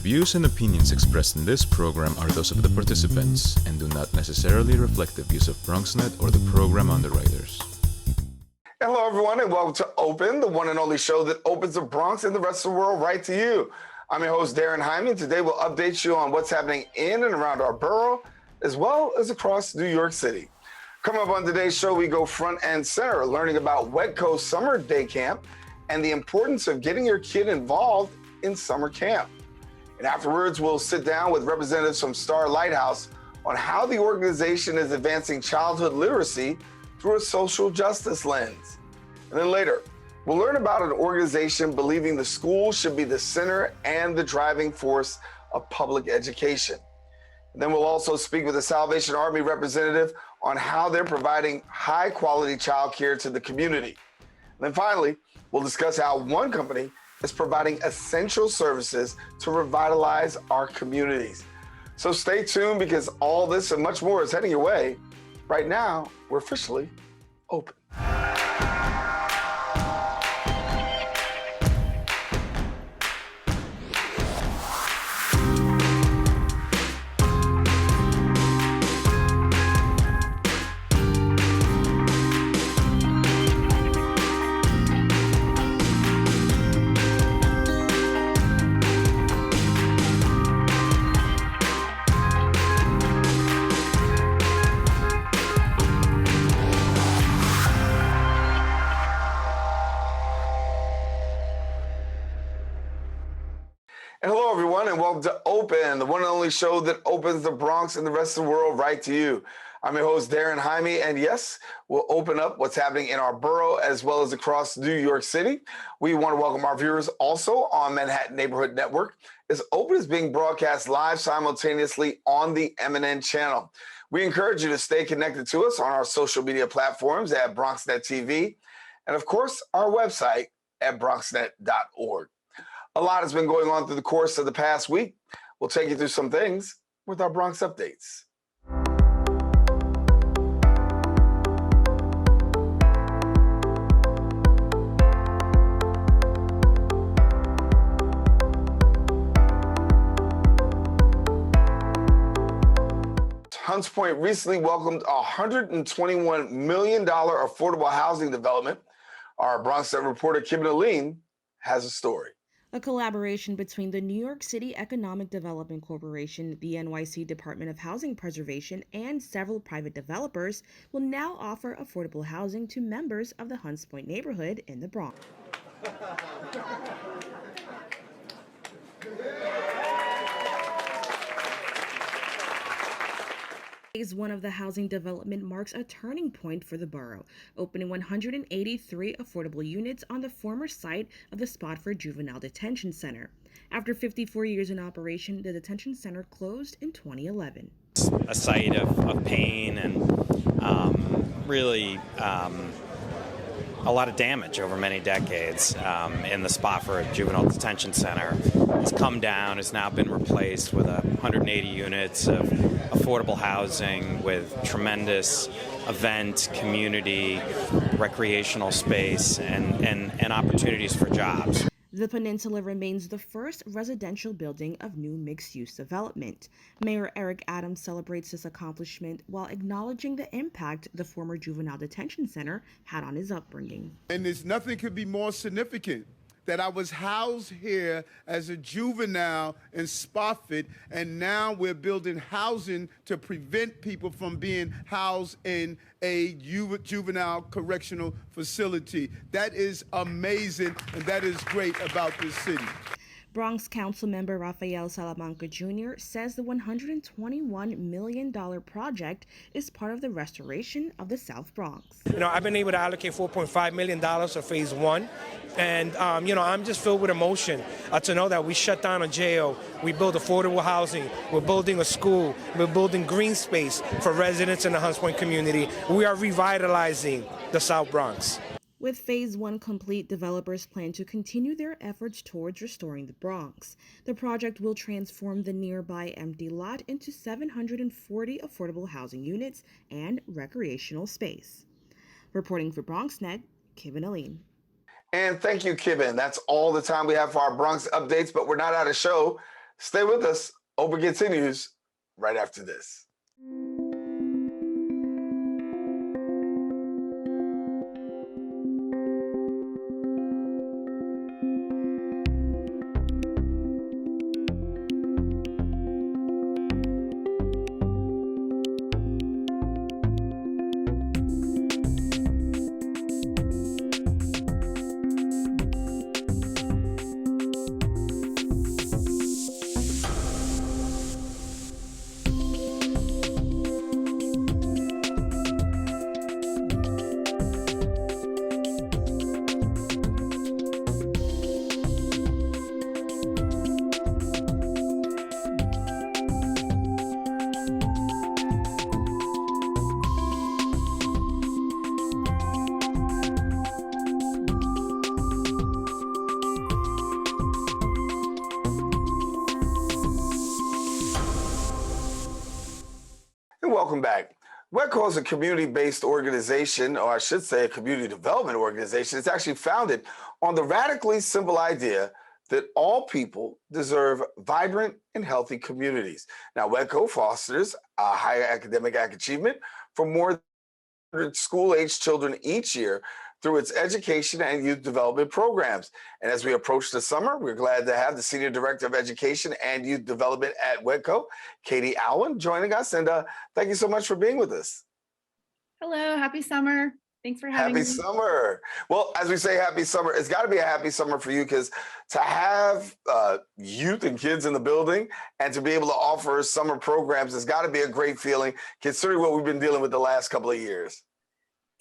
views and opinions expressed in this program are those of the participants and do not necessarily reflect the views of BronxNet or the program underwriters. Hello, everyone, and welcome to Open, the one and only show that opens the Bronx and the rest of the world right to you. I'm your host, Daren, and today we'll update you on what's happening in and around our borough, as well as across New York City. Coming up on today's show, we go front and center, learning about WHEDco Summer Day Camp and the importance of getting your kid involved in summer camp. And afterwards, we'll sit down with representatives from Lighthouse on how the organization is advancing childhood literacy through a social justice lens. And then later, we'll learn about an organization believing the school should be the center and the driving force of public education. And then we'll also speak with a Salvation Army representative on how they're providing high-quality childcare to the community. And then finally, we'll discuss how one company is providing essential services to revitalize our communities. So stay tuned because all this and much more is heading your way. Right now, we're officially open. Hello, everyone, and welcome to Open, the one and only show that opens the Bronx and the rest of the world right to you. I'm your host, Daren Jaime, and yes, we'll open up what's happening in our borough as well as across New York City. We want to welcome our viewers also on Manhattan Neighborhood Network, as Open is being broadcast live simultaneously on the MNN channel. We encourage you to stay connected to us on our social media platforms at BronxNet TV, and of course, our website at bronxnet.org. A lot has been going on through the course of the past week. We'll take you through some things with our Bronx updates. Hunts Point recently welcomed a $121 million affordable housing development. Our BronxNet reporter, Kevin Aylwin, has a story. A collaboration between the New York City Economic Development Corporation, the NYC Department of Housing Preservation, and several private developers will now offer affordable housing to members of the Hunts Point neighborhood in the Bronx. Phase 1 of the housing development marks a turning point for the borough, opening 183 affordable units on the former site of the Spofford Juvenile Detention Center. After 54 years in operation, the detention center closed in 2011. A site of pain and really a lot of damage over many decades in the Spofford Juvenile Detention Center. It's come down, has now been replaced with 180 units of affordable housing with tremendous event, community, recreational space, and opportunities for jobs. The Peninsula remains the first residential building of new mixed-use development. Mayor Eric Adams celebrates this accomplishment while acknowledging the impact the former juvenile detention center had on his upbringing. And there's nothing could be more significant that I was housed here as a juvenile in Spofford, and now we're building housing to prevent people from being housed in a juvenile correctional facility. That is amazing, and that is great about this city. Bronx Council member Rafael Salamanca Jr. says the $121 million project is part of the restoration of the South Bronx. I've been able to allocate $4.5 million for phase 1. And, I'm just filled with emotion to know that we shut down a jail, we build affordable housing, we're building a school, we're building green space for residents in the Hunts Point community. We are revitalizing the South Bronx. With Phase 1 complete, developers plan to continue their efforts towards restoring the Bronx. The project will transform the nearby empty lot into 740 affordable housing units and recreational space. Reporting for BronxNet, Kevin Aylwin. And thank you, Kevin. That's all the time we have for our Bronx updates, but we're not out of show. Stay with us. Open continues right after this. And welcome back. WHEDco is a community-based organization, or I should say a community development organization. It's actually founded on the radically simple idea that all people deserve vibrant and healthy communities. Now, WHEDco fosters higher academic achievement for more than 100 school-aged children each year through its education and youth development programs. And as we approach the summer, we're glad to have the Senior Director of Education and Youth Development at WHEDco, Katie Aylwin, joining us. And thank you so much for being with us. Hello, happy summer. Thanks for having me. Happy summer. Well, as we say happy summer, it's got to be a happy summer for you, because to have youth and kids in the building and to be able to offer summer programs has got to be a great feeling, considering what we've been dealing with the last couple of years.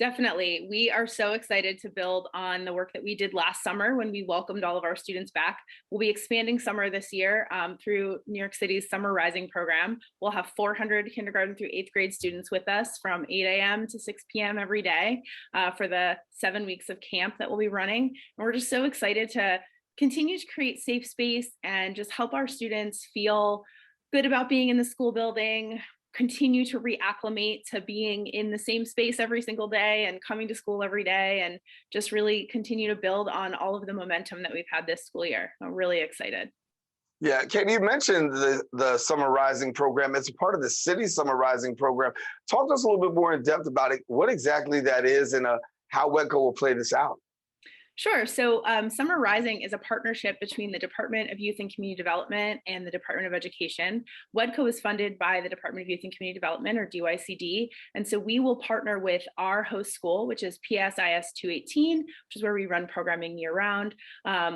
Definitely. We are so excited to build on the work that we did last summer when we welcomed all of our students back. We'll be expanding summer this year through New York City's Summer Rising program. We'll have 400 kindergarten through 8th grade students with us from 8 a.m. to 6 p.m. every day for the 7 weeks of camp that we'll be running. And we're just so excited to continue to create safe space and just help our students feel good about being in the school building, continue to reacclimate to being in the same space every single day and coming to school every day, and just really continue to build on all of the momentum that we've had this school year. I'm really excited. Yeah, Katie, you mentioned the Summer Rising program. It's a part of the city's Summer Rising program. Talk to us a little bit more in depth about it, what exactly that is, and how WHEDco will play this out. Sure. So Summer Rising is a partnership between the Department of Youth and Community Development and the Department of Education. WHEDco is funded by the Department of Youth and Community Development, or DYCD. And so we will partner with our host school, which is PSIS 218, which is where we run programming year round.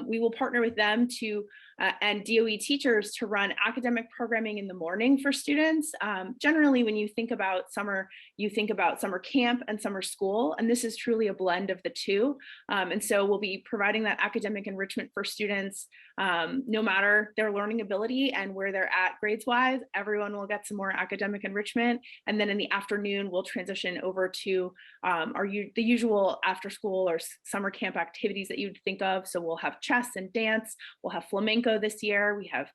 We will partner with them to and DOE teachers to run academic programming in the morning for students. Generally, when you think about summer, you think about summer camp and summer school, and this is truly a blend of the two. And so we'll be providing that academic enrichment for students, no matter their learning ability and where they're at grades-wise. Everyone will get some more academic enrichment. And then in the afternoon, we'll transition over to the usual after-school or summer camp activities that you'd think of. So we'll have chess and dance. We'll have flamenco this year. We have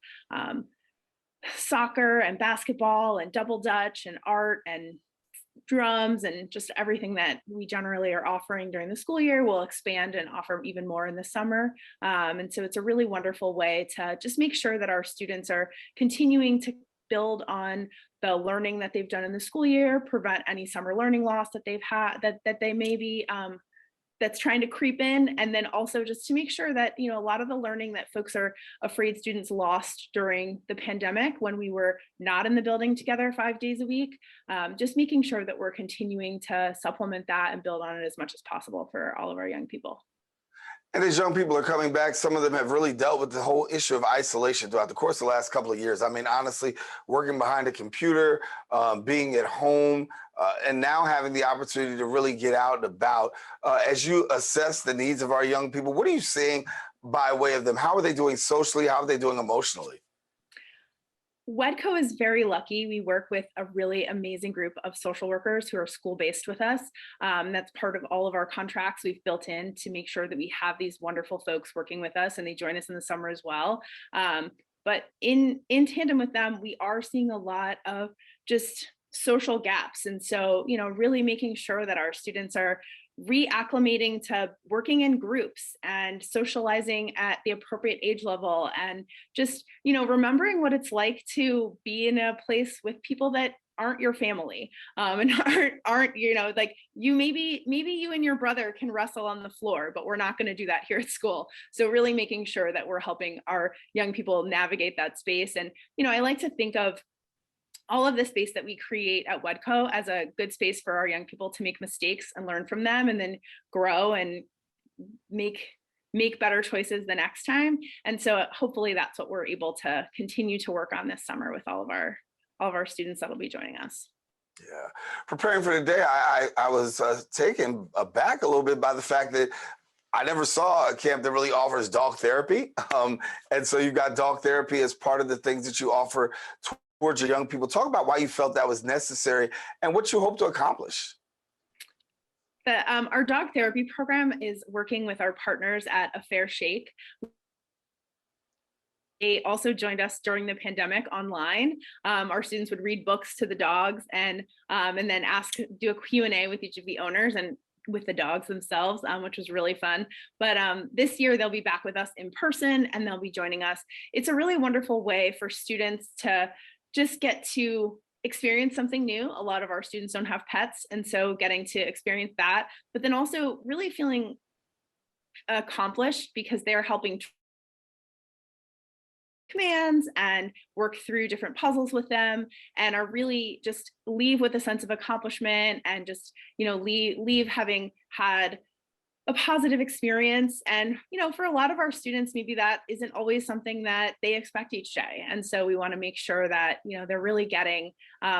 soccer and basketball and double dutch and art and drums, and just everything that we generally are offering during the school year. We'll expand and offer even more in the summer. And so it's a really wonderful way to just make sure that our students are continuing to build on the learning that they've done in the school year, prevent any summer learning loss that they've had, that they may be that's trying to creep in, and then also just to make sure that, you know, a lot of the learning that folks are afraid students lost during the pandemic when we were not in the building together 5 days a week, just making sure that we're continuing to supplement that and build on it as much as possible for all of our young people. And as young people are coming back, some of them have really dealt with the whole issue of isolation throughout the course of the last couple of years. I mean, honestly, working behind a computer, being at home, and now having the opportunity to really get out and about. As you assess the needs of our young people, what are you seeing by way of them? How are they doing socially? How are they doing emotionally? WHEDco is very lucky. We work with a really amazing group of social workers who are school-based with us. That's part of all of our contracts we've built in to make sure that we have these wonderful folks working with us, and they join us in the summer as well. But in tandem with them, we are seeing a lot of just social gaps. And so, you know, really making sure that our students are reacclimating to working in groups and socializing at the appropriate age level, and just, remembering what it's like to be in a place with people that aren't your family, and aren't like you. Maybe you and your brother can wrestle on the floor, but we're not going to do that here at school. So really making sure that we're helping our young people navigate that space. And I like to think of all of the space that we create at WHEDco as a good space for our young people to make mistakes and learn from them, and then grow and make better choices the next time. And so hopefully that's what we're able to continue to work on this summer with all of our students that'll be joining us. Yeah, preparing for the day, I was taken aback a little bit by the fact that I never saw a camp that really offers dog therapy. And so you've got dog therapy as part of the things that you offer towards your young people. Talk about why you felt that was necessary and what you hope to accomplish. Our dog therapy program is working with our partners at A Fair Shake. They also joined us during the pandemic online. Our students would read books to the dogs and then do a Q&A with each of the owners and with the dogs themselves, which was really fun. But this year they'll be back with us in person and they'll be joining us. It's a really wonderful way for students to just get to experience something new. A lot of our students don't have pets, and so getting to experience that, but then also really feeling accomplished because they're helping commands and work through different puzzles with them, and are really just leave with a sense of accomplishment and just leave having had a positive experience. And for a lot of our students, maybe that isn't always something that they expect each day, and so we want to make sure that they're really getting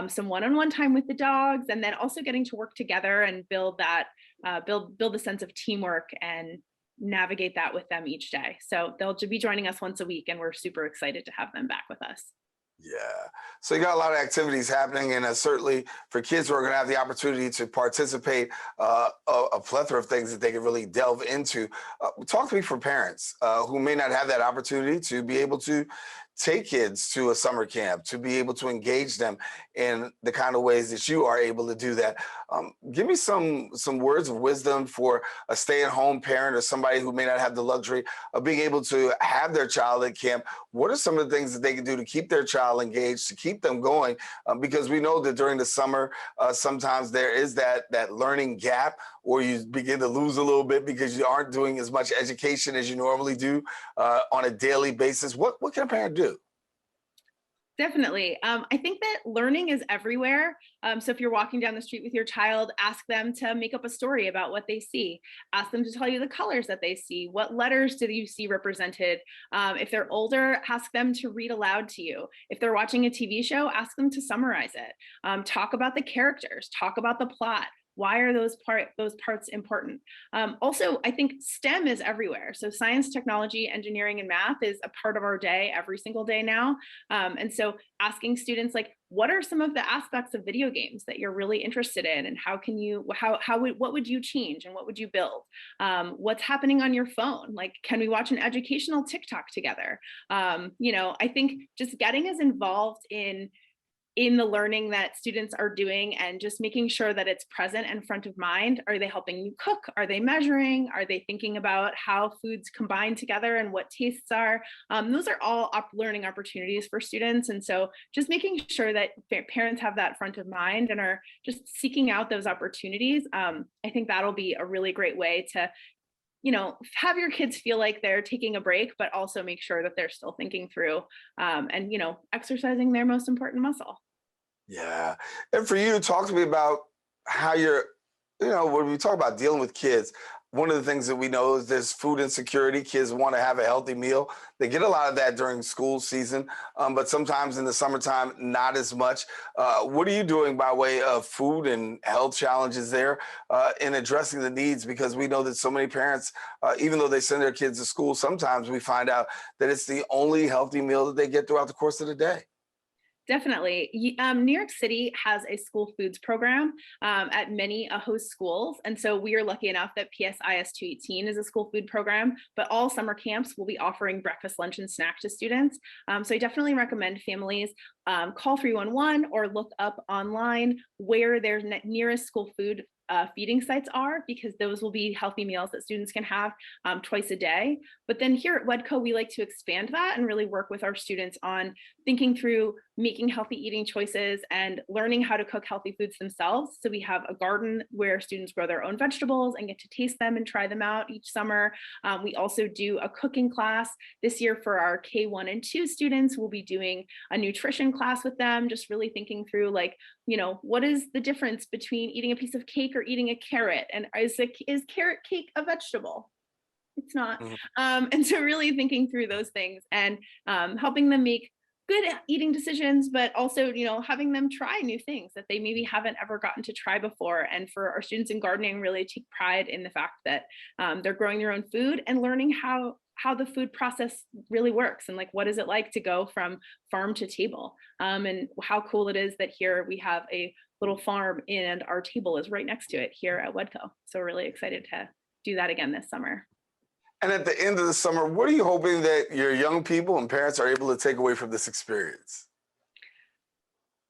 some one-on-one time with the dogs, and then also getting to work together and build a sense of teamwork and navigate that with them each day. So they'll be joining us once a week, and we're super excited to have them back with us. Yeah. So you got a lot of activities happening, and certainly for kids who are going to have the opportunity to participate, a plethora of things that they can really delve into. Talk to me for parents who may not have that opportunity to be able to take kids to a summer camp, to be able to engage them in the kind of ways that you are able to do that. Give me some words of wisdom for a stay-at-home parent or somebody who may not have the luxury of being able to have their child at camp. What are some of the things that they can do to keep their child engaged, to keep them going? Because we know that during the summer, sometimes there is that learning gap, or you begin to lose a little bit because you aren't doing as much education as you normally do on a daily basis. What can a parent do? Definitely. I think that learning is everywhere. So if you're walking down the street with your child, ask them to make up a story about what they see. Ask them to tell you the colors that they see. What letters do you see represented? If they're older, ask them to read aloud to you. If they're watching a TV show, ask them to summarize it. Talk about the characters. Talk about the plot. Why are those parts important? Also, I think STEM is everywhere. So science, technology, engineering, and math is a part of our day every single day now. And so asking students, like, what are some of the aspects of video games that you're really interested in, and what would you change and what would you build? What's happening on your phone? Like, can we watch an educational TikTok together? I think just getting as involved in the learning that students are doing and just making sure that it's present and front of mind. Are they helping you cook? Are they measuring? Are they thinking about how foods combine together and what tastes are? Those are all learning opportunities for students. And so just making sure that parents have that front of mind and are just seeking out those opportunities. I think that'll be a really great way to have your kids feel like they're taking a break, but also make sure that they're still thinking through and exercising their most important muscle. Yeah. And for you, talk to me about how when we talk about dealing with kids, one of the things that we know is there's food insecurity. Kids want to have a healthy meal. They get a lot of that during school season, but sometimes in the summertime, not as much. What are you doing by way of food and health challenges there in addressing the needs? Because we know that so many parents, even though they send their kids to school, sometimes we find out that it's the only healthy meal that they get throughout the course of the day. Definitely. New York City has a school foods program at many host schools. And so we are lucky enough that PSIS 218 is a school food program, but all summer camps will be offering breakfast, lunch, and snack to students. So I definitely recommend families call 311 or look up online where their nearest school food feeding sites are, because those will be healthy meals that students can have twice a day. But then here at WHEDco, we like to expand that and really work with our students on thinking through making healthy eating choices and learning how to cook healthy foods themselves. So we have a garden where students grow their own vegetables and get to taste them and try them out each summer. We also do a cooking class. This year for our K1 and 2 students, we'll be doing a nutrition class with them, just really thinking through, like, what is the difference between eating a piece of cake or eating a carrot? And is carrot cake a vegetable? It's not. And so really thinking through those things and helping them make good eating decisions, but also, having them try new things that they maybe haven't ever gotten to try before. And for our students in gardening, really take pride in the fact that they're growing their own food and learning how the food process really works, and like, what is it like to go from farm to table, and how cool it is that here we have a little farm and our table is right next to it here at WHEDco. So we're really excited to do that again this summer. And at the end of the summer, what are you hoping that your young people and parents are able to take away from this experience?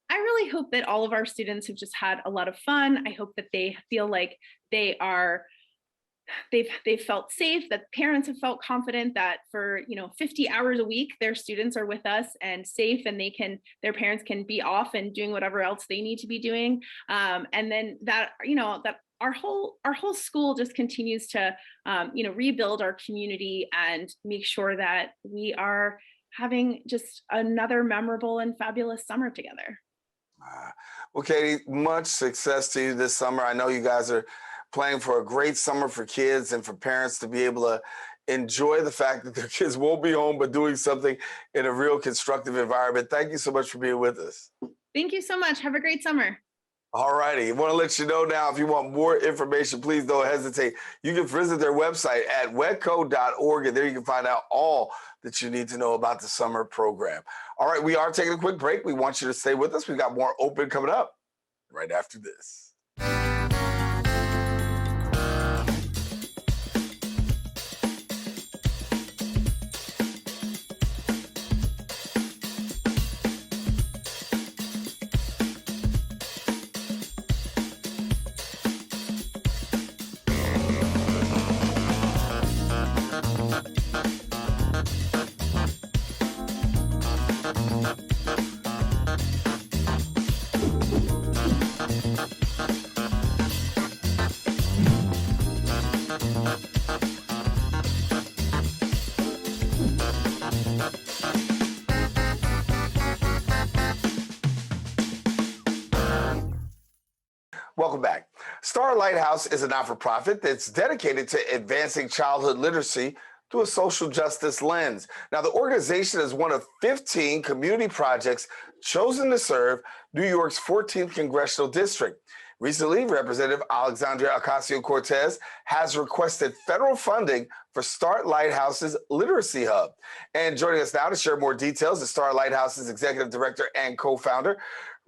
I really hope that all of our students have just had a lot of fun. I hope that they feel like they've felt safe, that parents have felt confident that for 50 hours a week their students are with us and safe, and their parents can be off and doing whatever else they need to be doing, and then that that our whole school just continues to rebuild our community and make sure that we are having just another memorable and fabulous summer together. Well, Katie, much success to you this summer. I know you guys are planning for a great summer for kids and for parents to be able to enjoy the fact that their kids won't be home, but doing something in a real constructive environment. Thank you so much for being with us. Thank you so much. Have a great summer. All righty. I want to let you know now, if you want more information, please don't hesitate. You can visit their website at WHEDco.org, and there you can find out all that you need to know about the summer program. All right, we are taking a quick break. We want you to stay with us. We've got more Open coming up right after this. Welcome back. Star Lighthouse is a not-for-profit that's dedicated to advancing childhood literacy through a social justice lens. Now, the organization is one of 15 community projects chosen to serve New York's 14th Congressional District. Recently, Representative Alexandra Ocasio-Cortez has requested federal funding for Star Lighthouse's Literacy Hub. And joining us now to share more details is Star Lighthouse's Executive Director and co-founder,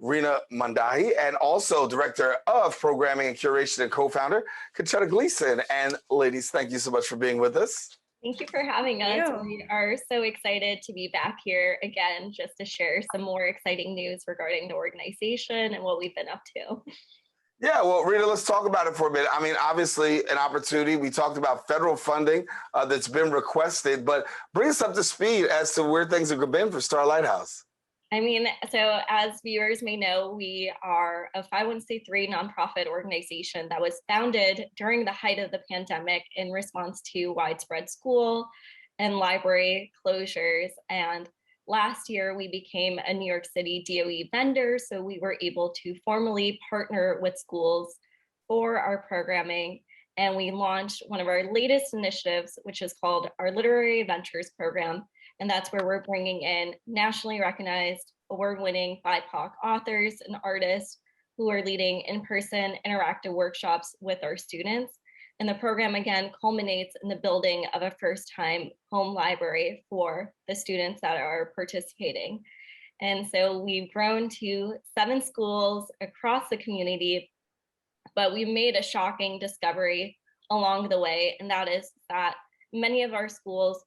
Rina, and also Director of Programming and Curation and co-founder, Concetta Gleason. And ladies, thank you so much for being with us. Thank you for having us. We are so excited to be back here again, just to share some more exciting news regarding the organization and what we've been up to. Yeah, well, Rina, let's talk about it for a minute. I mean, obviously an opportunity. We talked about federal funding that's been requested, but bring us up to speed as to where things have been for Star Lighthouse. I mean, so as viewers may know, we are a 501c3 nonprofit organization that was founded during the height of the pandemic in response to widespread school and library closures. And last year, we became a New York City DOE vendor, so we were able to formally partner with schools for our programming. And we launched one of our latest initiatives, which is called our Literary Ventures Program. And that's where we're bringing in nationally recognized, award-winning BIPOC authors and artists who are leading in-person interactive workshops with our students. And the program, again, culminates in the building of a first-time home library for the students that are participating. And so we've grown to 7 schools across the community, but we made a shocking discovery along the way, and that is that many of our schools,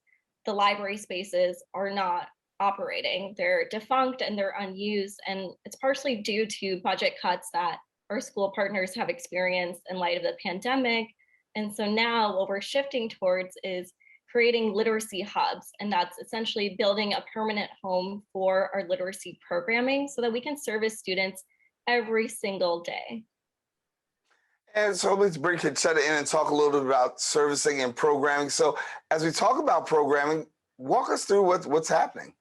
the library spaces are not operating. They're defunct and they're unused, and it's partially due to budget cuts that our school partners have experienced in light of the pandemic. And so now what we're shifting towards is creating literacy hubs. And that's essentially building a permanent home for our literacy programming so that we can service students every single day. And so let's bring Concetta in and talk a little bit about servicing and programming. So as we talk about programming, walk us through what's happening.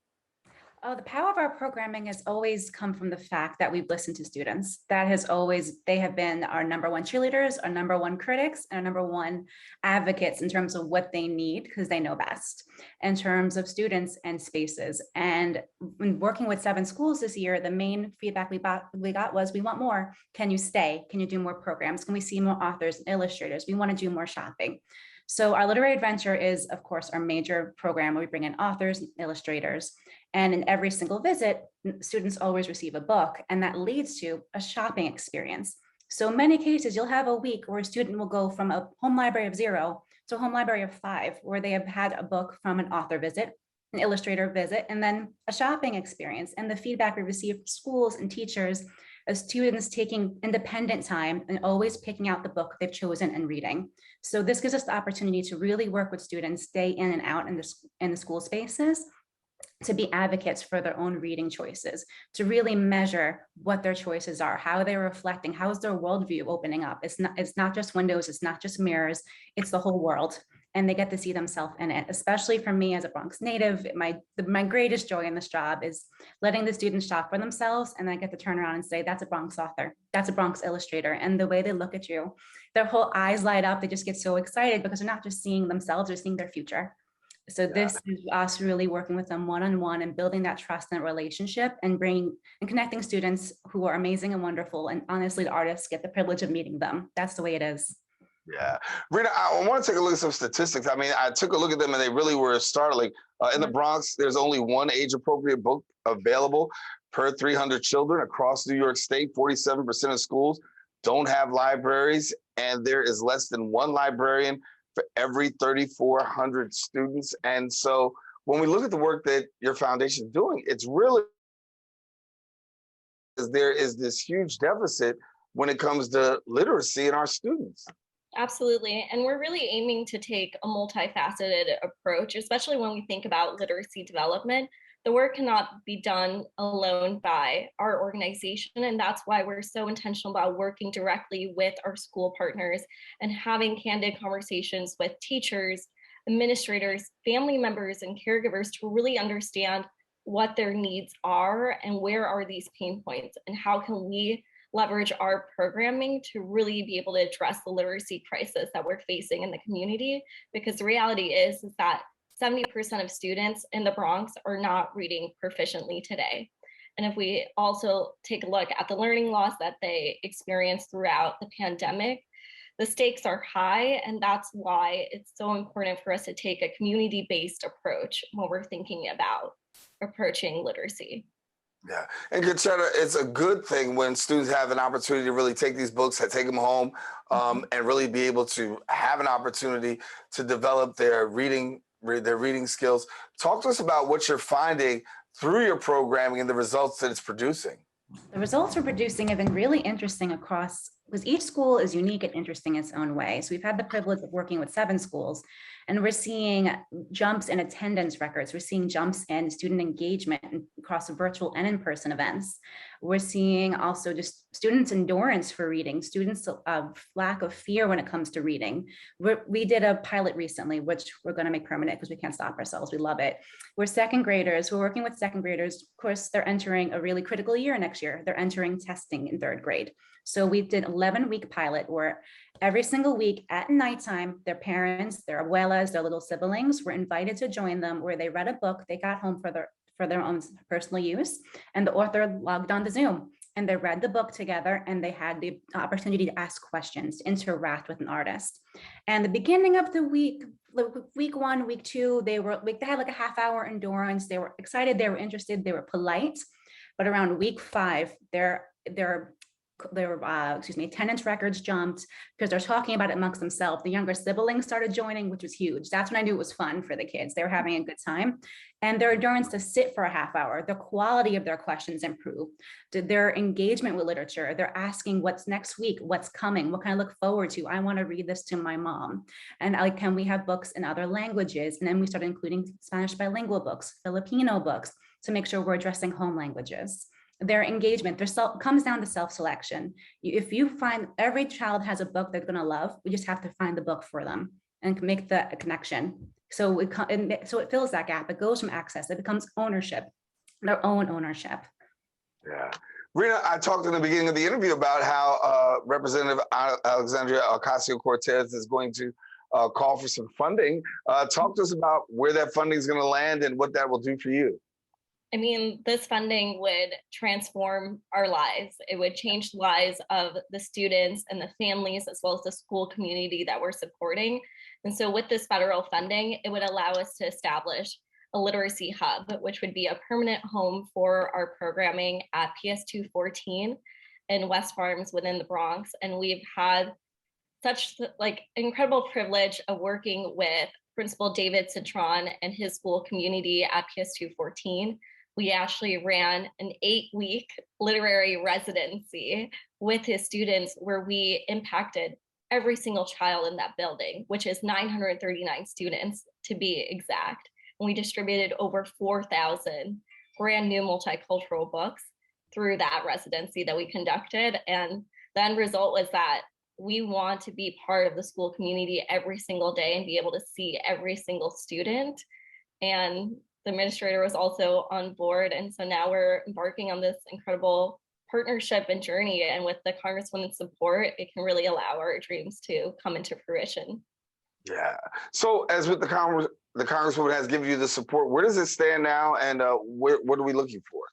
The power of our programming has always come from the fact that we've listened to students. That has always, they have been our number one cheerleaders, our number one critics, and our number one advocates in terms of what they need, because they know best in terms of students and spaces. And when working with 7 schools this year, the main feedback we got was, we want more. Can you stay? Can you do more programs? Can we see more authors and illustrators? We want to do more shopping. So our literary adventure is, of course, our major program where we bring in authors and illustrators. And in every single visit, students always receive a book, and that leads to a shopping experience. So in many cases, you'll have a week where a student will go from a home library of 0 to a home library of 5, where they have had a book from an author visit, an illustrator visit, and then a shopping experience. And the feedback we receive from schools and teachers as students taking independent time and always picking out the book they've chosen and reading. So this gives us the opportunity to really work with students day in and out in the school spaces, to be advocates for their own reading choices, to really measure what their choices are, how they're reflecting, how is their worldview opening up. It's not just windows, it's not just mirrors, it's the whole world. And they get to see themselves in it. Especially for me as a Bronx native, my greatest joy in this job is letting the students shop for themselves, and I get to turn around and say, that's a Bronx author, that's a Bronx illustrator. And the way they look at you, their whole eyes light up, they just get so excited because they're not just seeing themselves, they're seeing their future. So this is us really working with them one-on-one and building that trust and relationship, and bringing and connecting students who are amazing and wonderful. And honestly, the artists get the privilege of meeting them. That's the way it is. Yeah. Rina, I want to take a look at some statistics. I mean, I took a look at them and they really were startling. In the Bronx, there's only one age-appropriate book available per 300 children across New York State. 47% of schools don't have libraries, and there is less than one librarian for every 3,400 students. And so when we look at the work that your foundation is doing, it's really, there is this huge deficit when it comes to literacy in our students. Absolutely. And we're really aiming to take a multifaceted approach, especially when we think about literacy development. The work cannot be done alone by our organization. And that's why we're so intentional about working directly with our school partners and having candid conversations with teachers, administrators, family members, and caregivers to really understand what their needs are and where are these pain points, and how can we leverage our programming to really be able to address the literacy crisis that we're facing in the community. Because the reality is that 70% of students in the Bronx are not reading proficiently today. And if we also take a look at the learning loss that they experienced throughout the pandemic, the stakes are high, and that's why it's so important for us to take a community-based approach when we're thinking about approaching literacy. Yeah, and Concetta, it's a good thing when students have an opportunity to really take these books, take them home, and really be able to have an opportunity to develop their reading skills. Talk to us about what you're finding through your programming and the results that it's producing. The results we're producing have been really interesting across, because each school is unique and interesting in its own way. So we've had the privilege of working with 7 schools, and we're seeing jumps in attendance records. We're seeing jumps in student engagement across virtual and in-person events. We're seeing also just students' endurance for reading, students' lack of fear when it comes to reading. We did a pilot recently, which we're going to make permanent because we can't stop ourselves. We love it. We're second graders. We're working with second graders. Of course, they're entering a really critical year next year. They're entering testing in 3rd grade. So we did 11-week pilot where every single week at nighttime, their parents, as well as their little siblings, were invited to join them, where they read a book they got home for their own personal use, and the author logged on to Zoom, and they read the book together, and they had the opportunity to ask questions, to interact with an artist. And the beginning of the week 1, week 2, they had like a half-hour endurance. They were excited, they were interested, they were polite. But around week 5, their attendance records jumped because they're talking about it amongst themselves. The younger siblings started joining, which was huge. That's when I knew it was fun for the kids. They were having a good time. And their endurance to sit for a half hour, the quality of their questions improved, their engagement with literature. They're asking what's next week, what's coming, what can I look forward to? I want to read this to my mom. And can we have books in other languages? And then we started including Spanish bilingual books, Filipino books, to make sure we're addressing home languages. Their engagement, comes down to self-selection. If you find every child has a book they're going to love, we just have to find the book for them and make the connection. So it fills that gap. It goes from access, it becomes ownership, their own ownership. Yeah. Rina, I talked in the beginning of the interview about how Representative Alexandra Ocasio-Cortez is going to call for some funding. Talk to us about where that funding is going to land and what that will do for you. I mean, this funding would transform our lives. It would change the lives of the students and the families, as well as the school community that we're supporting. And so with this federal funding, it would allow us to establish a literacy hub, which would be a permanent home for our programming at PS214 in West Farms within the Bronx. And we've had such incredible privilege of working with Principal David Citron and his school community at PS214. We actually ran an 8-week literary residency with his students where we impacted every single child in that building, which is 939 students to be exact. And we distributed over 4,000 brand new multicultural books through that residency that we conducted. And the end result was that we want to be part of the school community every single day and be able to see every single student. And the administrator was also on board. And so now we're embarking on this incredible partnership and journey. And with the Congresswoman's support, it can really allow our dreams to come into fruition. Yeah. So as with the Congresswoman has given you the support, where does it stand now? And what are we looking for?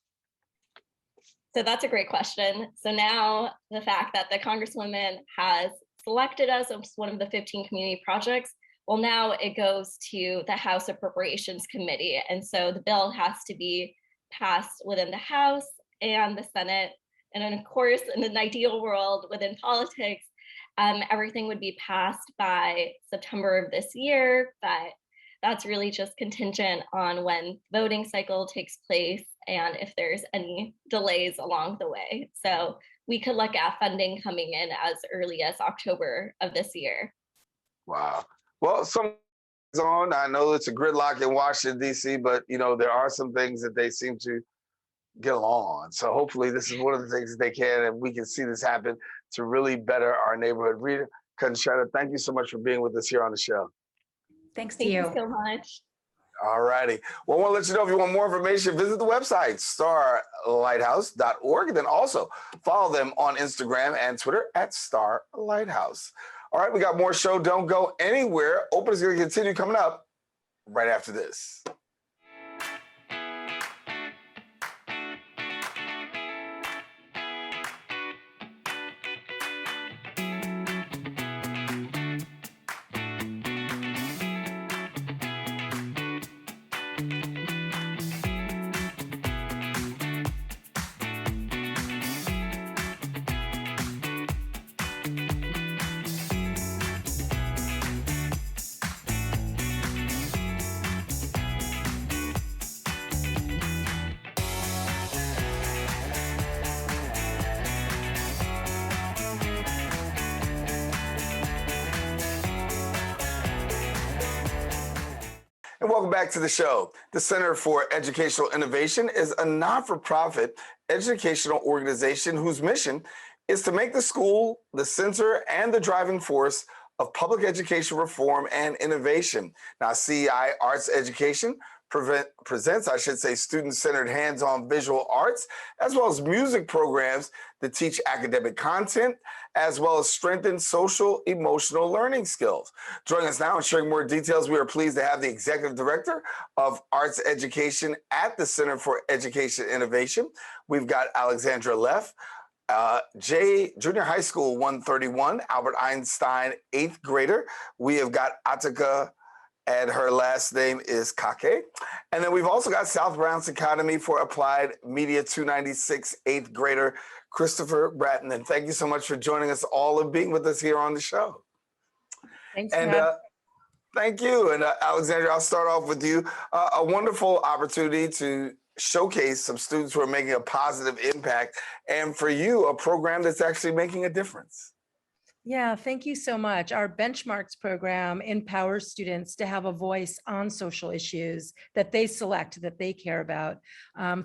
So that's a great question. So now the fact that the Congresswoman has selected us as one of the 15 community projects, well, now it goes to the House Appropriations Committee. And so the bill has to be passed within the House and the Senate. And then, of course, in an ideal world within politics, everything would be passed by September of this year. But that's really just contingent on when the voting cycle takes place and if there's any delays along the way. So we could look at funding coming in as early as October of this year. Wow. Well, I know it's a gridlock in Washington, D.C., but, there are some things that they seem to get along on. So hopefully this is one of the things that they can, and we can see this happen to really better our neighborhood. Rina, Concetta, thank you so much for being with us here on the show. Thank you. you Thank you so much. All righty. Well, I want to let you know if you want more information, visit the website, starlighthouse.org, and then also follow them on Instagram and Twitter at Star Lighthouse. All right, we got more show. Don't go anywhere. Open is going to continue coming up right after this. And welcome back to the show. The Center for Educational Innovation is a not-for-profit educational organization whose mission is to make the school the center and the driving force of public education reform and innovation. Now, CEI Arts Education presents, student-centered hands-on visual arts, as well as music programs that teach academic content, as well as strengthen social emotional learning skills. Joining us now and sharing more details, we are pleased to have the Executive Director of Arts Education at the Center for Education Innovation. We've got Alexandra Leff, Junior High School 131, Albert Einstein 8th grader. We have got Atika and her last name is Kake. And then we've also got South Bronx Academy for Applied Media 296 eighth grader Christopher Breton. And thank you so much for joining us all and being with us here on the show. Thanks and for having thank you. And Alexandra, I'll start off with you. A wonderful opportunity to showcase some students who are making a positive impact, and for you, a program that's actually making a difference. Yeah, thank you so much. Our Benchmarks program empowers students to have a voice on social issues that they select, that they care about,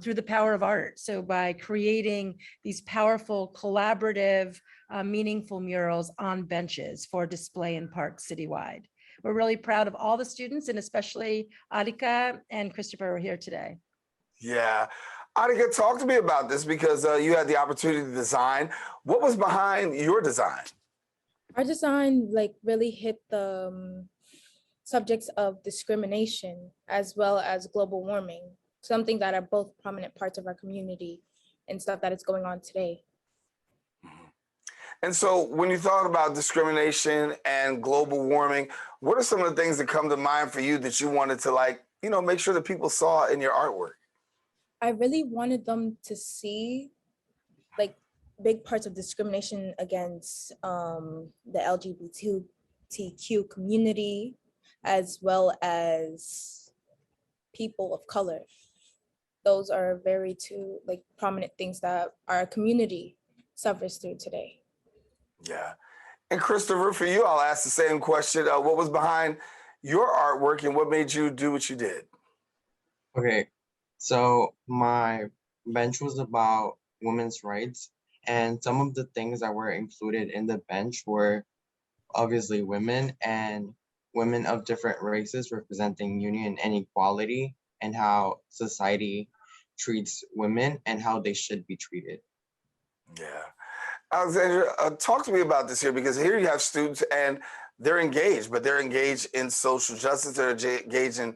through the power of art. So by creating these powerful, collaborative, meaningful murals on benches for display in parks citywide. We're really proud of all the students, and especially Atika and Christopher are here today. Yeah. Atika, talk to me about this, because you had the opportunity to design. What was behind your design? Our design really hit the subjects of discrimination as well as global warming, something that are both prominent parts of our community and stuff that is going on today. And so when you thought about discrimination and global warming, what are some of the things that come to mind for you that you wanted to make sure that people saw in your artwork? I really wanted them to see big parts of discrimination against the LGBTQ community, as well as people of color. Those are very two prominent things that our community suffers through today. Yeah. And Christopher, for you, I'll ask the same question. What was behind your artwork and what made you do what you did? Okay, so my bench was about women's rights, and some of the things that were included in the bench were obviously women and women of different races, representing union and equality, and how society treats women and how they should be treated. Yeah. Alexandra, talk to me about this here, because here you have students and they're engaged, but they're engaged in social justice. They're engaged in,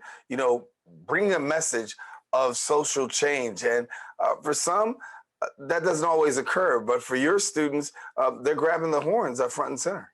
bringing a message of social change. And for some, that doesn't always occur, but for your students, they're grabbing the horns up front and center.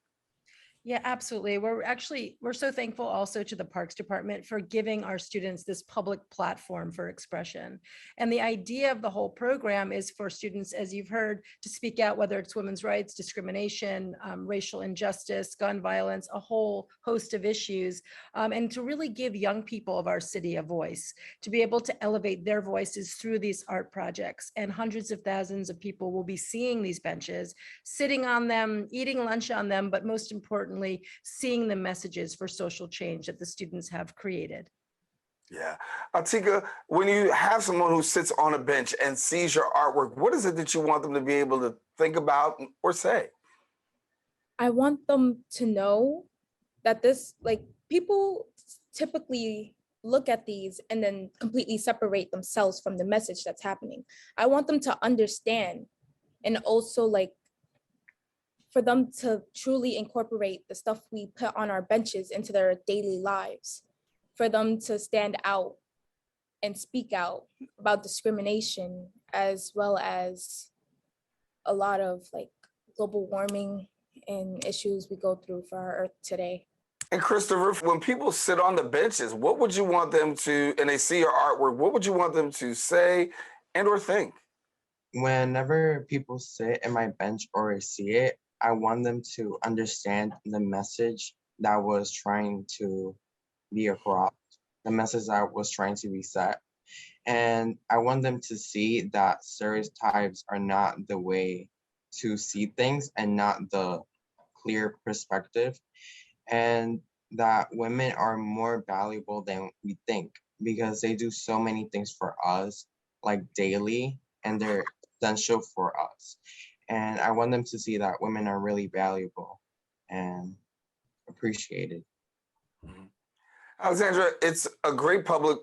Yeah, absolutely. We're so thankful also to the Parks Department for giving our students this public platform for expression. And the idea of the whole program is for students, as you've heard, to speak out, whether it's women's rights, discrimination, racial injustice, gun violence, a whole host of issues, and to really give young people of our city a voice, to be able to elevate their voices through these art projects. And hundreds of thousands of people will be seeing these benches, sitting on them, eating lunch on them, but most importantly, seeing the messages for social change that the students have created. Yeah. Atika, when you have someone who sits on a bench and sees your artwork, what is it that you want them to be able to think about or say? I want them to know that people typically look at these and then completely separate themselves from the message that's happening. I want them to understand, and also for them to truly incorporate the stuff we put on our benches into their daily lives, for them to stand out and speak out about discrimination, as well as a lot of global warming and issues we go through for our earth today. And Christopher, when people sit on the benches, what would you want them to, and they see your artwork, what would you want them to say and or think? Whenever people sit in my bench or see it, I want them to understand the message that was trying to be across, the message that was trying to be set. And I want them to see that stereotypes are not the way to see things and not the clear perspective, and that women are more valuable than we think, because they do so many things for us daily, and they're essential for us. And I want them to see that women are really valuable and appreciated. Mm-hmm. Alexandra, it's a great public,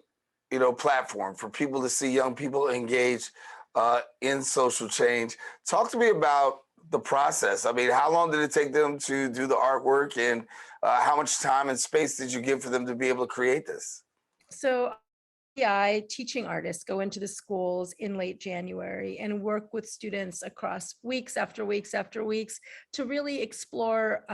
platform for people to see young people engaged in social change. Talk to me about the process. I mean, how long did it take them to do the artwork, and how much time and space did you give for them to be able to create this? So I, teaching artists, go into the schools in late January and work with students across weeks after weeks after weeks to really explore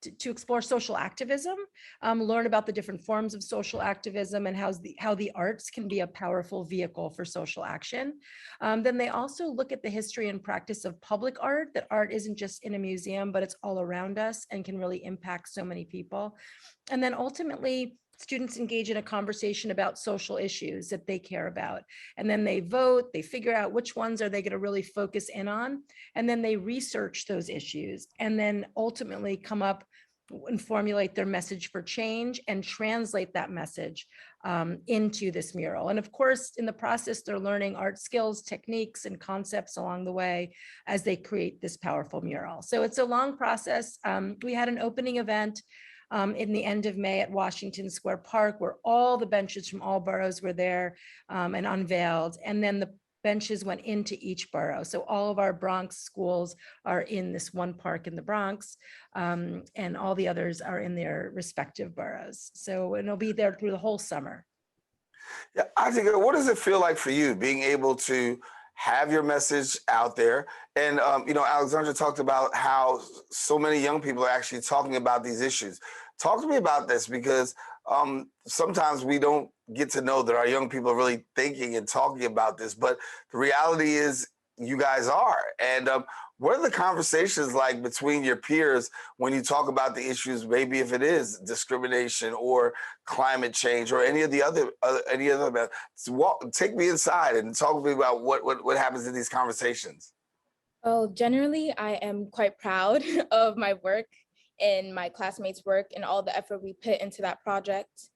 to explore social activism, learn about the different forms of social activism and how the arts can be a powerful vehicle for social action. Then they also look at the history and practice of public art, that art isn't just in a museum, but it's all around us and can really impact so many people. And then ultimately, students engage in a conversation about social issues that they care about. And then they vote, they figure out which ones are they going to really focus in on. And then they research those issues and then ultimately come up and formulate their message for change and translate that message into this mural. And of course, in the process, they're learning art skills, techniques, and concepts along the way as they create this powerful mural. So it's a long process. We had an opening event in the end of May at Washington Square Park, where all the benches from all boroughs were there and unveiled. And then the benches went into each borough. So all of our Bronx schools are in this one park in the Bronx, and all the others are in their respective boroughs. So it'll be there through the whole summer. Yeah, Atika, what does it feel like for you being able to have your message out there? And, Alexandra talked about how so many young people are actually talking about these issues. Talk to me about this, because sometimes we don't get to know that our young people are really thinking and talking about this, but the reality is you guys are. And what are the conversations like between your peers when you talk about the issues, maybe if it is discrimination or climate change or any other, take me inside and talk to me about what happens in these conversations. Well, generally, I am quite proud of my work and my classmates' work and all the effort we put into that project.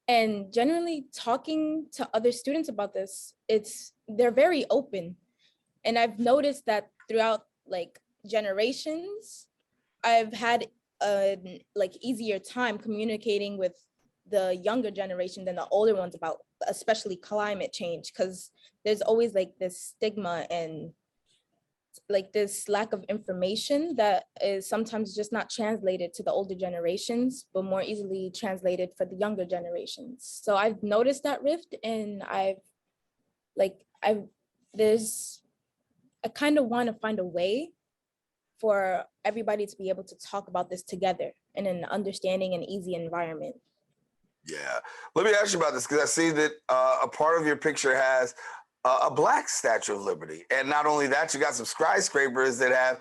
And generally talking to other students about this, they're very open. And I've noticed that throughout generations, I've had a easier time communicating with the younger generation than the older ones about especially climate change, because there's always this stigma and this lack of information that is sometimes just not translated to the older generations, but more easily translated for the younger generations. So I've noticed that rift, and I kind of want to find a way for everybody to be able to talk about this together in an understanding and easy environment. Yeah, let me ask you about this, because I see that a part of your picture has a Black Statue of Liberty. And not only that, you got some skyscrapers that have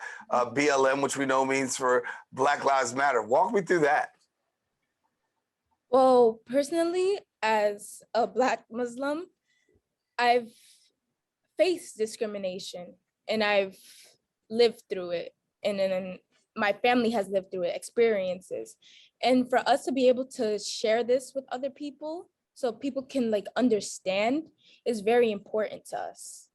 BLM, which we know means for Black Lives Matter. Walk me through that. Well, personally, as a Black Muslim, I've faced discrimination and I've lived through it. And then my family has lived through it, experiences. And for us to be able to share this with other people so people can understand is very important to us.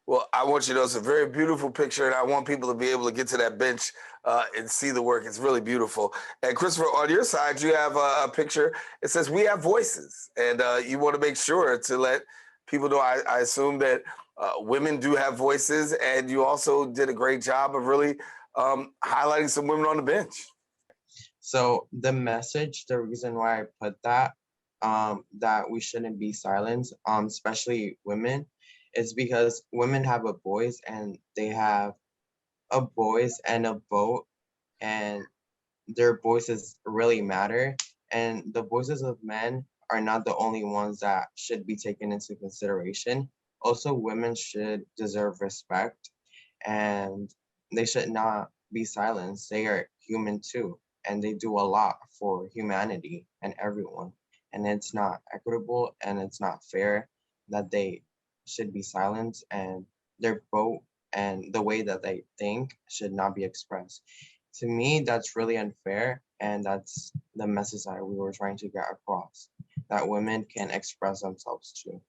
Well, I want you to know it's a very beautiful picture, and I want people to be able to get to that bench and see the work. It's really beautiful. And Christopher, on your side, you have a picture. It says, "We have voices," and you want to make sure to let people know. I assume that women do have voices, and you also did a great job of really highlighting some women on the bench. So the message, the reason why I put that, that we shouldn't be silenced, especially women, is because women have a voice and they have a voice and a vote, and their voices really matter. And the voices of men are not the only ones that should be taken into consideration. Also, women should deserve respect, and they should not be silenced. They are human too, and they do a lot for humanity and everyone. And it's not equitable and it's not fair that they should be silenced, and their vote and the way that they think should not be expressed. To me, that's really unfair, and that's the message that we were trying to get across, that women can express themselves too.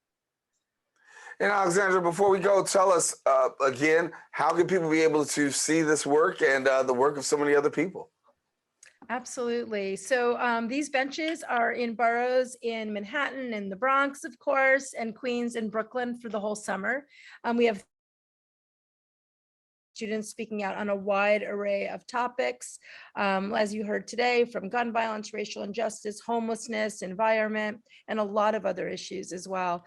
And Alexandra, before we go, tell us again, how can people be able to see this work and the work of so many other people? Absolutely. So these benches are in boroughs in Manhattan and the Bronx, of course, and Queens and Brooklyn for the whole summer. We have students speaking out on a wide array of topics, as you heard today, from gun violence, racial injustice, homelessness, environment, and a lot of other issues as well.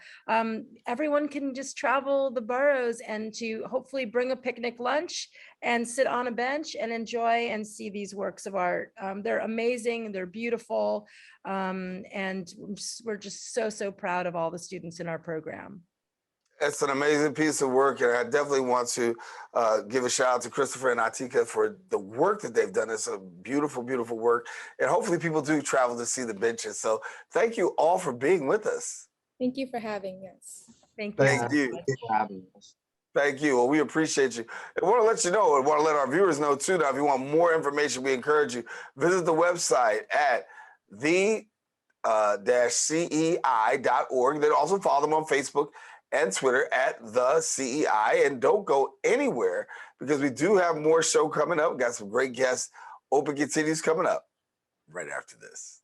Everyone can just travel the boroughs and to hopefully bring a picnic lunch and sit on a bench and enjoy and see these works of art. They're amazing, they're beautiful, and we're just so proud of all the students in our program. It's an amazing piece of work, and I definitely want to give a shout out to Christopher and Atika for the work that they've done. It's a beautiful, beautiful work, and hopefully people do travel to see the benches. So thank you all for being with us. Thank you for having us. Thank you. Thank you. Thank you for having us. Thank you. Well, we appreciate you. I want to let you know, I want to let our viewers know too, that if you want more information, we encourage you, visit the website at the-cei.org. Then also follow them on Facebook and Twitter at the CEI. And don't go anywhere because we do have more show coming up. We got some great guests. Open continues coming up right after this.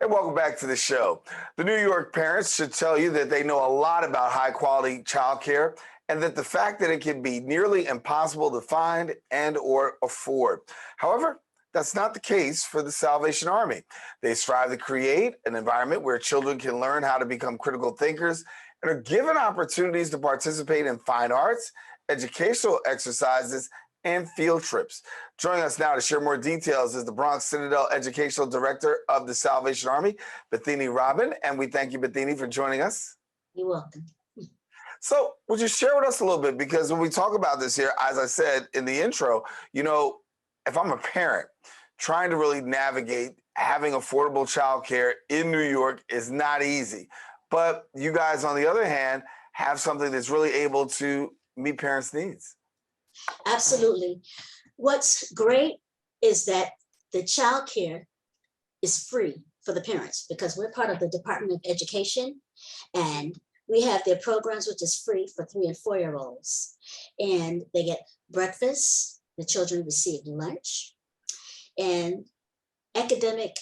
And welcome back to the show. The New York parents should tell you that they know a lot about high quality childcare and that the fact that it can be nearly impossible to find and or afford. However, that's not the case for the Salvation Army. They strive to create an environment where children can learn how to become critical thinkers and are given opportunities to participate in fine arts, educational exercises, and field trips. Joining us now to share more details is the Bronx Citadel Educational Director of the Salvation Army, Bethenie Robin, and we thank you, Bethenie, for joining us. You're welcome. So would you share with us a little bit, because when we talk about this here, as I said in the intro, you know, if I'm a parent trying to really navigate having affordable childcare in New York is not easy. But you guys, on the other hand, have something that's really able to meet parents' needs. Absolutely. What's great is that the child care is free for the parents because we're part of the Department of Education and we have their programs, which is free for 3- and 4-year-olds. And they get breakfast, the children receive lunch, and academic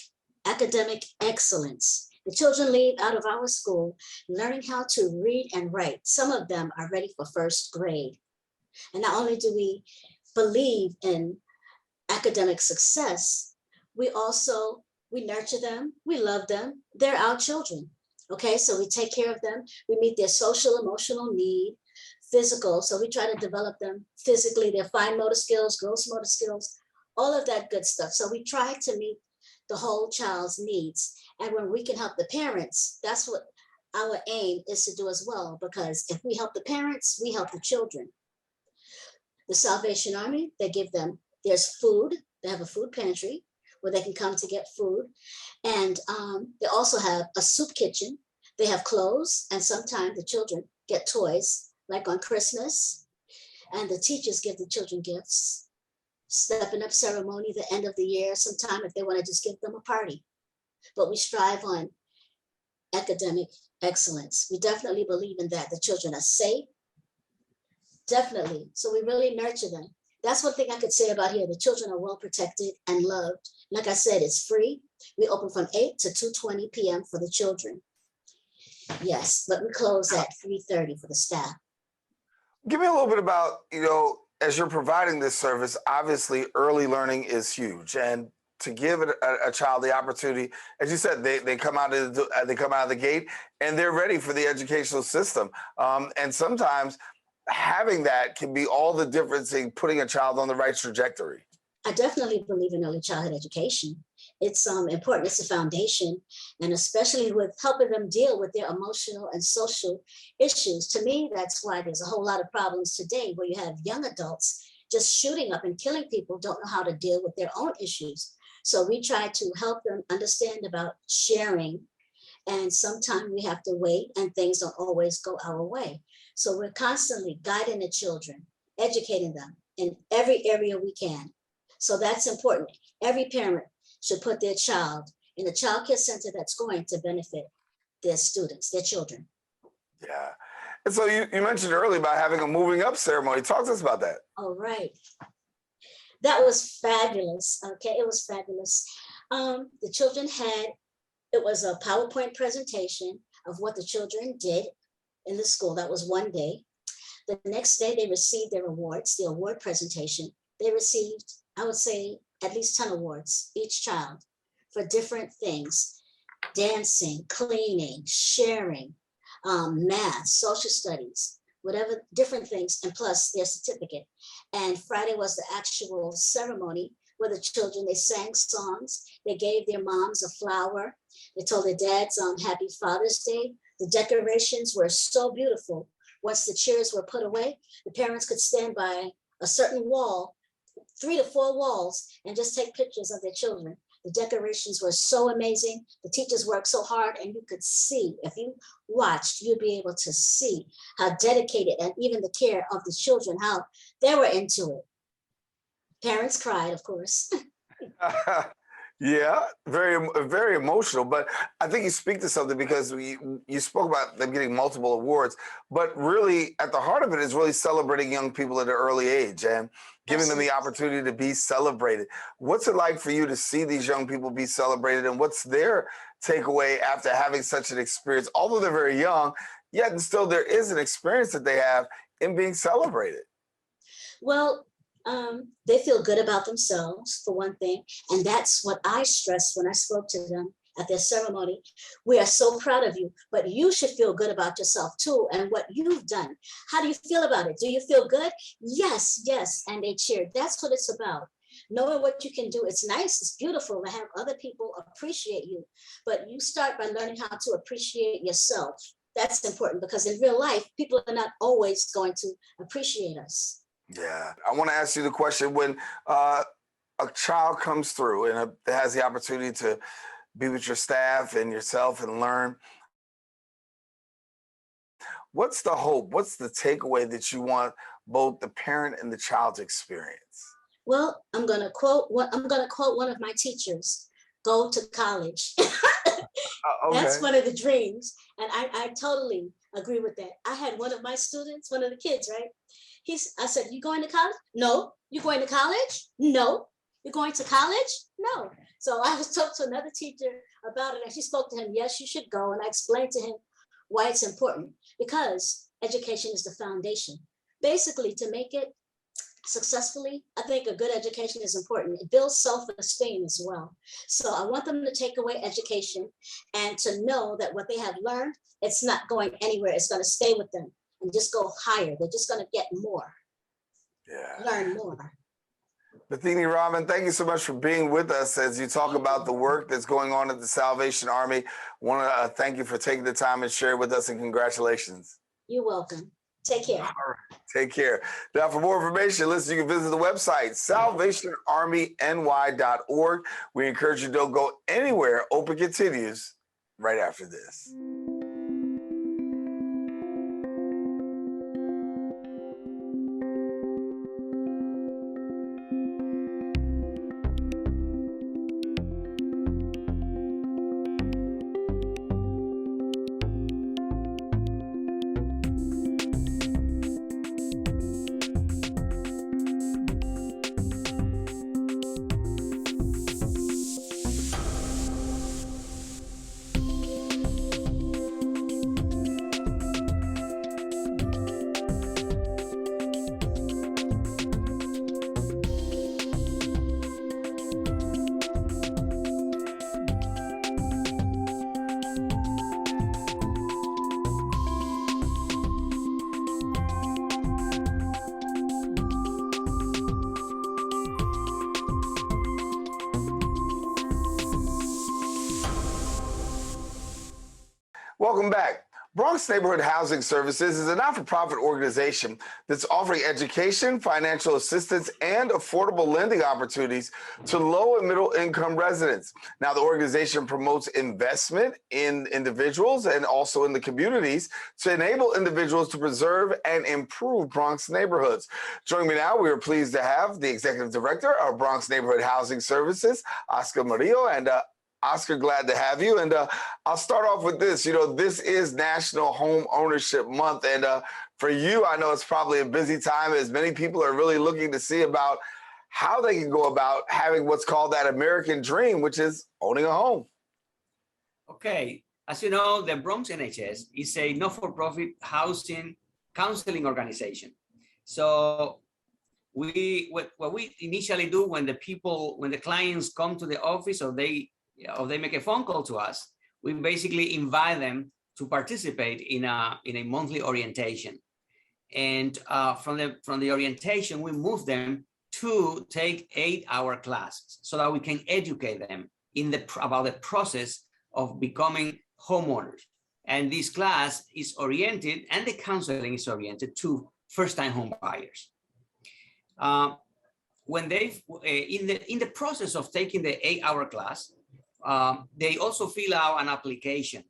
excellence. The children leave out of our school learning how to read and write. Some of them are ready for 1st grade. And not only do we believe in academic success, we nurture them, we love them, they're our children, okay? So we take care of them, we meet their social, emotional need, physical, so we try to develop them physically, their fine motor skills, gross motor skills, all of that good stuff. So we try to meet the whole child's needs. And when we can help the parents, that's what our aim is to do as well, because if we help the parents, we help the children. The Salvation Army, there's food. They have a food pantry where they can come to get food. And they also have a soup kitchen. They have clothes, and sometimes the children get toys, like on Christmas. And the teachers give the children gifts. Stepping up ceremony, the end of the year, sometime if they want to just give them a party. But we strive on academic excellence. We definitely believe in that. The children are safe. Definitely. So we really nurture them. That's one thing I could say about here. The children are well protected and loved. Like I said, it's free. We open from 8 to 2:20 p.m. for the children. Yes, but we close at 3:30 for the staff. Give me a little bit about, you know, as you're providing this service, obviously early learning is huge. And to give a child the opportunity, as you said, they come out of the gate and they're ready for the educational system. And sometimes having that can be all the difference in putting a child on the right trajectory. I definitely believe in early childhood education. It's important. It's a foundation, and especially with helping them deal with their emotional and social issues. To me, that's why there's a whole lot of problems today where you have young adults just shooting up and killing people, don't know how to deal with their own issues. So we try to help them understand about sharing, and sometimes we have to wait and things don't always go our way. So we're constantly guiding the children, educating them in every area we can. So that's important. Every parent should put their child in a child care center that's going to benefit their students, their children. Yeah. And so you mentioned earlier about having a moving up ceremony. Talk to us about that. All right. That was fabulous. Okay, it was fabulous. The children it was a PowerPoint presentation of what the children did in the school. That was one day. The next day, they received their awards, the award presentation. They received, I would say, at least 10 awards, each child, for different things: dancing, cleaning, sharing, math, social studies, whatever, different things, and plus their certificate. And Friday was the actual ceremony where the children, they sang songs, they gave their moms a flower, they told their dads Happy Father's Day. The decorations were so beautiful. Once the chairs were put away, the parents could stand by a certain wall, 3 to 4 walls, and just take pictures of their children. The decorations were so amazing. The teachers worked so hard, and you could see, if you watched, you'd be able to see how dedicated and even the care of the children, how they were into it. Parents cried, of course. Yeah, very, very emotional. But I think you speak to something because you spoke about them getting multiple awards, but really at the heart of it is really celebrating young people at an early age and giving them the opportunity to be celebrated. What's it like for you to see these young people be celebrated, and what's their takeaway after having such an experience? Although they're very young, yet and still there is an experience that they have in being celebrated. Well, they feel good about themselves, for one thing. And that's what I stressed when I spoke to them at their ceremony. We are so proud of you, but you should feel good about yourself too and what you've done. How do you feel about it? Do you feel good? Yes, yes. And they cheered. That's what it's about. Knowing what you can do. It's nice, it's beautiful to have other people appreciate you, but you start by learning how to appreciate yourself. That's important, because in real life, people are not always going to appreciate us. Yeah, I want to ask you the question: when a child comes through and has the opportunity to be with your staff and yourself and learn, what's the hope? What's the takeaway that you want both the parent and the child to experience? Well, I'm gonna quote one of my teachers: "Go to college." Okay. That's one of the dreams, and I totally agree with that. I had one of my students, one of the kids, right? I said, "You going to college?" "No." "You going to college?" "No." "You going to college?" "No." So I was talking to another teacher about it, and she spoke to him. "Yes, you should go." And I explained to him why it's important, because education is the foundation. Basically, to make it successfully, I think a good education is important. It builds self-esteem as well. So I want them to take away education and to know that what they have learned, it's not going anywhere. It's going to stay with them and just go higher. They're just going to get more. Yeah. Learn more. Bethenie Rahman, thank you so much for being with us as you talk about the work that's going on at the Salvation Army. I want to thank you for taking the time and sharing with us, and congratulations. You're welcome. Take care. All right. Take care. Now, for more information, listen, you can visit the website, salvationarmyny.org. We encourage you to don't go anywhere. Open continues right after this. Welcome back. Bronx Neighborhood Housing Services is a not-for-profit organization that's offering education, financial assistance, and affordable lending opportunities to low and middle income residents. Now, the organization promotes investment in individuals and also in the communities to enable individuals to preserve and improve Bronx neighborhoods. Joining me now, we are pleased to have the Executive Director of Bronx Neighborhood Housing Services, Oscar Morillo, and Oscar, glad to have you. And I'll start off with this. You know, this is National Home Ownership Month. And for you, I know it's probably a busy time as many people are really looking to see about how they can go about having what's called that American dream, which is owning a home. Okay. As you know, the Bronx NHS is a not-for-profit housing counseling organization. So what we initially do when the clients come to the office or they make a phone call to us, we basically invite them to participate in a monthly orientation. And from the orientation, we move them to take 8-hour classes so that we can educate them about the process of becoming homeowners. And this class is oriented, and the counseling is oriented to first-time home buyers. When they in the process of taking the 8-hour class, they also fill out an application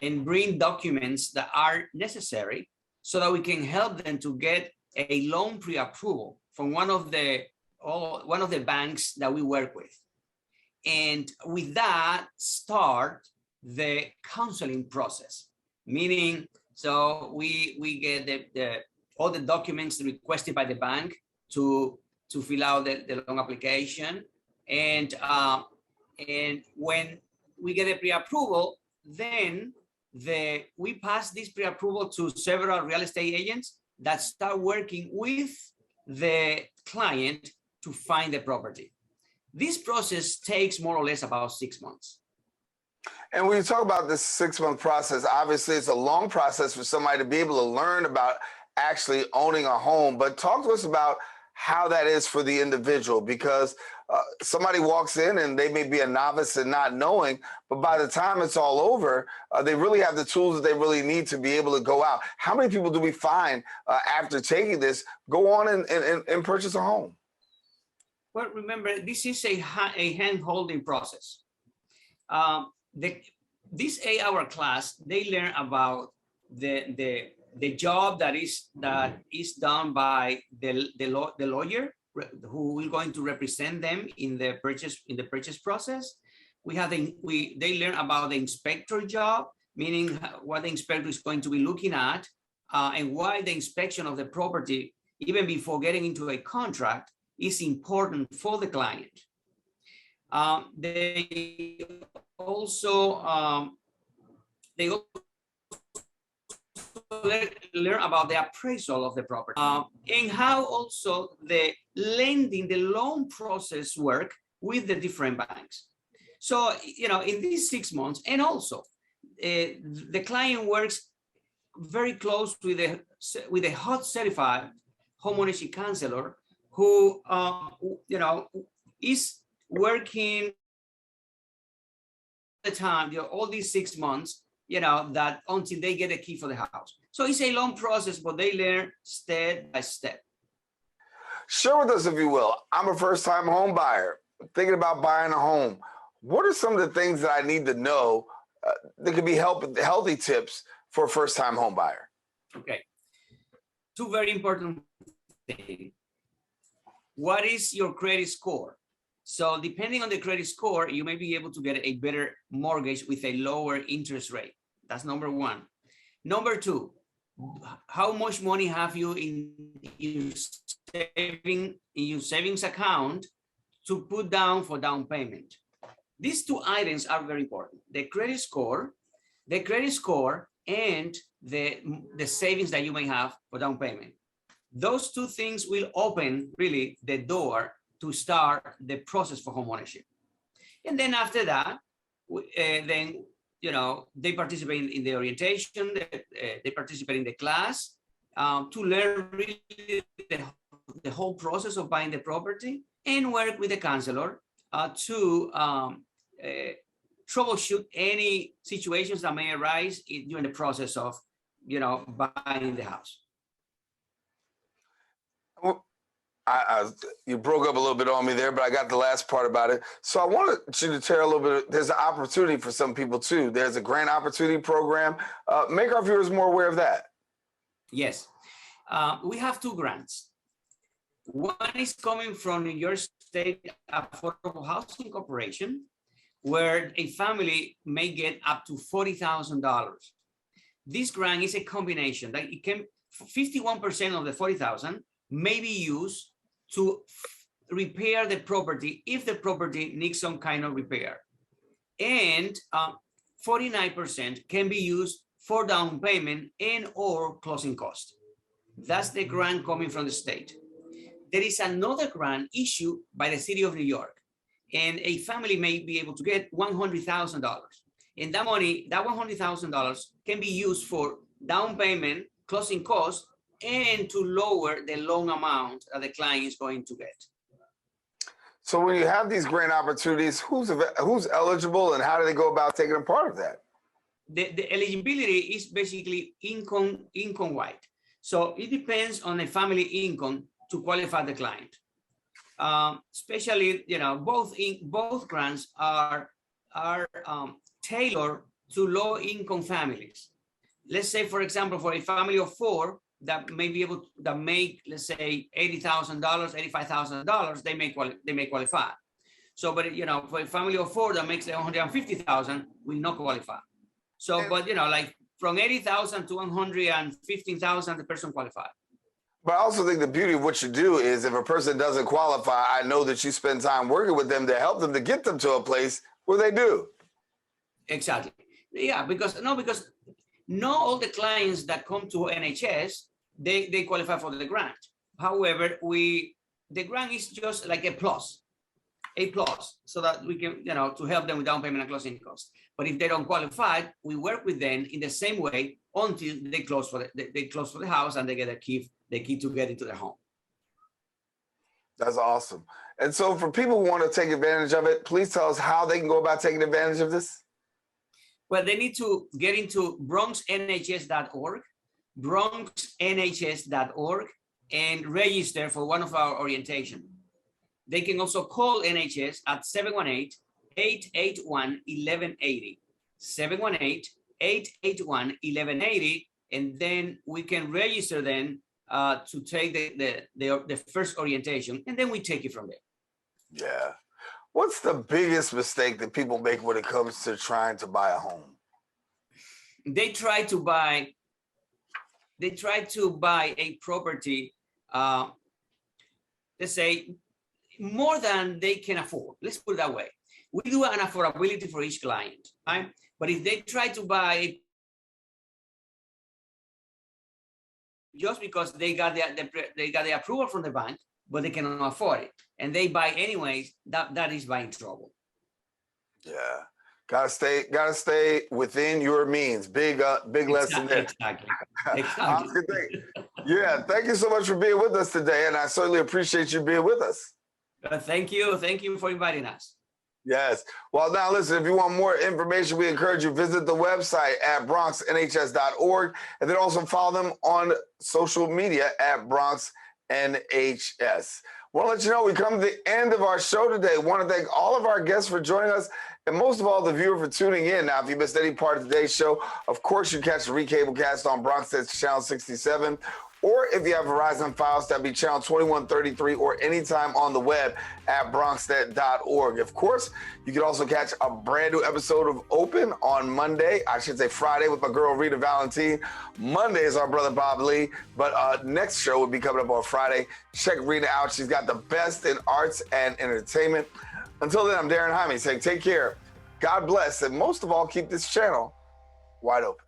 and bring documents that are necessary so that we can help them to get a loan pre-approval from one of the banks that we work with. And with that, start the counseling process, meaning, so we get all the documents requested by the bank to fill out the loan application. And when we get a pre-approval, then we pass this pre-approval to several real estate agents that start working with the client to find the property. This process takes more or less about 6 months. And when you talk about this 6-month process, obviously it's a long process for somebody to be able to learn about actually owning a home. But talk to us about how that is for the individual, because somebody walks in and they may be a novice and not knowing, but by the time it's all over, they really have the tools that they really need to be able to go out. How many people do we find after taking this go on and purchase a home? Well, remember, this is a hand-holding process. This 8-hour class, they learn about the job that is done by the lawyer who is going to represent them in the purchase process. They learn about the inspector job, meaning what the inspector is going to be looking at, and why the inspection of the property, even before getting into a contract, is important for the client. They also learn about the appraisal of the property and how also the loan process work with the different banks. So, you know, in these 6 months, and also the client works very close with a HUD certified homeownership counselor who, you know, is working the time, you know, all these 6 months, you know, that until they get a key for the house. So it's a long process, but they learn step by step. Share with us, if you will. I'm a first-time home buyer, thinking about buying a home. What are some of the things that I need to know that could be healthy tips for a first-time home buyer? Okay. 2 very important things. What is your credit score? So depending on the credit score, you may be able to get a better mortgage with a lower interest rate. That's number 1. Number 2, how much money have you in your savings account to put down for down payment? These 2 items are very important. The credit score and the savings that you may have for down payment. Those 2 things will open really the door to start the process for homeownership. And then after that, then, you know, they participate in the orientation, they participate in the class to learn really the whole process of buying the property, and work with the counselor to troubleshoot any situations that may arise during the process of, buying the house. Well, you broke up a little bit on me there, but I got the last part about it. So I wanted you to tell a little bit. There's an opportunity for some people too. There's a grant opportunity program. Make our viewers more aware of that. Yes, we have two grants. One is coming from New York State Affordable Housing Corporation, where a family may get up to $40,000. This grant is a combination that it can 51% of the $40,000 may be used to repair the property if the property needs some kind of repair, and 49% can be used for down payment and or closing costs. That's the grant coming from the state. There is another grant issued by the city of New York, and a family may be able to get $100,000. And that money, that $100,000 can be used for down payment, closing costs, and to lower the loan amount that the client is going to get. So when you have these grant opportunities, who's eligible and how do they go about taking a part of that? The eligibility is basically income-wide. So it depends on the family income to qualify the client. Especially, both grants are tailored to low-income families. Let's say, for example, for a family of 4 that may be able that make, let's say, $80,000, $85,000, they may qualify. So, but for a family of 4 that makes $150,000, will not qualify. So, but like from $80,000 to $115,000, the person qualifies. But I also think the beauty of what you do is if a person doesn't qualify, I know that you spend time working with them to help them to get them to a place where they do. Exactly. Yeah, because not all the clients that come to NHS, they qualify for the grant. However, the grant is just like a plus, so that we can, to help them with down payment and closing costs. But if they don't qualify, we work with them in the same way until they close for the house and they get the key to get into their home. That's awesome. And so for people who want to take advantage of it, please tell us how they can go about taking advantage of this. Well, they need to get into bronxnhs.org, bronxnhs.org, and register for one of our orientation. They can also call NHS at 718-881-1180, 718-881-1180, and then we can register them to take the first orientation, and then we take it from there. Yeah. What's the biggest mistake that people make when it comes to trying to buy a home? They try to buy a property, let's say, more than they can afford. Let's put it that way. We do an affordability for each client, right? But if they try to buy just because they got the approval from the bank, but they cannot afford it, and they buy anyways, that is buying trouble. Yeah, gotta stay within your means. Big lesson there. Exactly. Yeah, thank you so much for being with us today, and I certainly appreciate you being with us. Thank you for inviting us. Yes. Well, now listen, if you want more information, we encourage you to visit the website at bronxnhs.org, and then also follow them on social media at bronxnhs. Want to let you know we come to the end of our show today. Want to thank all of our guests for joining us, and most of all, the viewer for tuning in. Now, if you missed any part of today's show, of course, you catch the recablecast on BronxNet's Channel 67, or if you have Verizon files, that'd be Channel 2133, or anytime on the web at bronxnet.org. Of course, you can also catch a brand new episode of Open on Monday, I should say Friday, with my girl Rina Valentine. Monday is our brother Bob Lee, but next show will be coming up on Friday. Check Rina out. She's got the best in arts and entertainment. Until then, I'm Daren Jaime saying take care, God bless, and most of all, keep this channel wide open.